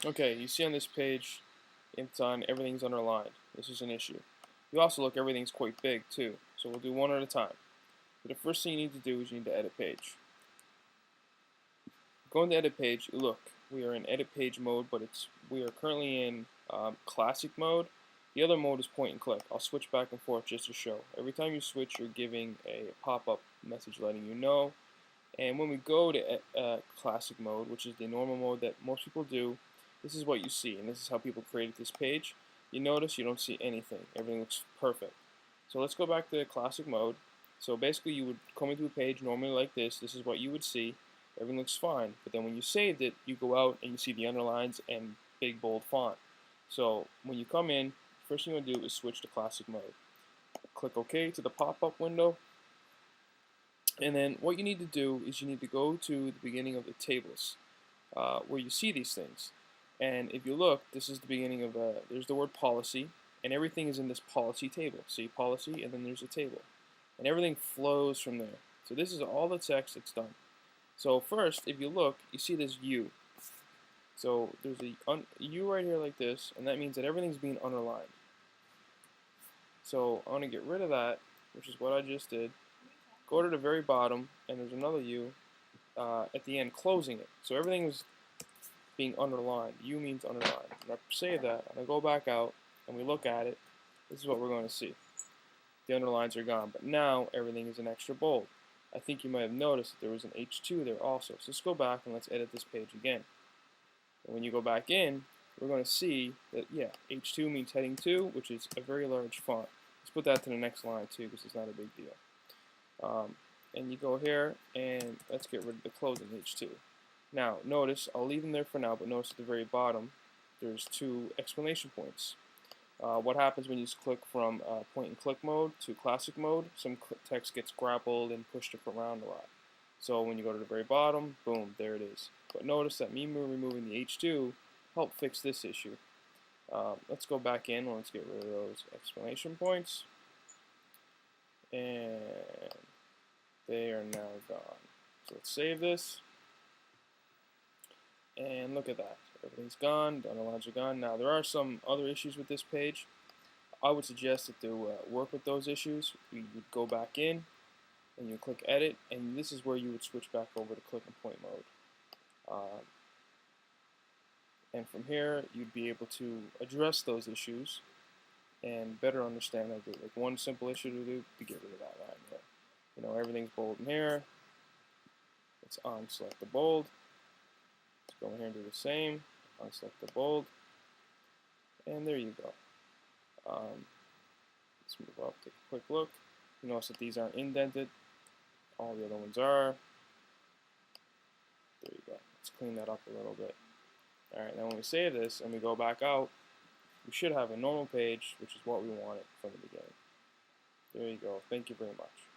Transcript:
Okay, you see on this page, everything's underlined. This is an issue. You also look, everything's quite big too. So we'll do one at a time. But the first thing you need to do is you need to edit page. Go into edit page. Look, we are in edit page mode, but we are currently in classic mode. The other mode is point and click. I'll switch back and forth just to show. Every time you switch, you're giving a pop-up message letting you know. And when we go to classic mode, which is the normal mode that most people do, this is what you see, and this is how people created this page. You notice you don't see anything. Everything looks perfect. So let's go back to classic mode. So basically you would come into a page normally like this. This is what you would see. Everything looks fine. But then when you saved it, you go out and you see the underlines and big bold font. So when you come in, first thing you'll do is switch to classic mode. Click OK to the pop-up window. And then what you need to do is you need to go to the beginning of the tables where you see these things. And if you look, this is the beginning of there's the word policy, and everything is in this policy table. See policy, and then there's a table. And everything flows from there. So this is all the text that's done. So first, if you look, you see this U. So there's a U right here like this, and that means that everything's being underlined. So I want to get rid of that, which is what I just did. Go to the very bottom, and there's another U at the end closing it. So everything is being underlined. U means underlined. And I save that, and I go back out, and we look at it. This is what we're going to see. The underlines are gone, but now everything is an extra bold. I think you might have noticed that there was an H2 there also. So let's go back and let's edit this page again. And when you go back in, we're going to see that, yeah, H2 means heading 2, which is a very large font. Let's put that to the next line too, because it's not a big deal. And you go here, and let's get rid of the closing H2. Now, notice, I'll leave them there for now, but notice at the very bottom, there's 2 exclamation points. What happens when you click from point and click mode to classic mode? Some text gets grappled and pushed around a lot. So when you go to the very bottom, boom, there it is. But notice that me removing the H2 helped fix this issue. Let's go back in and let's get rid of those exclamation points. And they are now gone. So let's save this. And look at that. Everything's gone. The underlines are gone. Now, there are some other issues with this page. I would suggest that to work with those issues, you would go back in and you click edit, and this is where you would switch back over to click and point mode. And from here, you'd be able to address those issues and better understand how to do it. Like one simple issue to do, to get rid of that line there. You know, everything's bold in here. Let's unselect the bold. Let's go in here and do the same. Unselect the bold. And there you go. Let's move up, take a quick look. You notice that these aren't indented. All the other ones are. There you go. Let's clean that up a little bit. Alright, now when we save this and we go back out, we should have a normal page, which is what we wanted from the beginning. There you go. Thank you very much.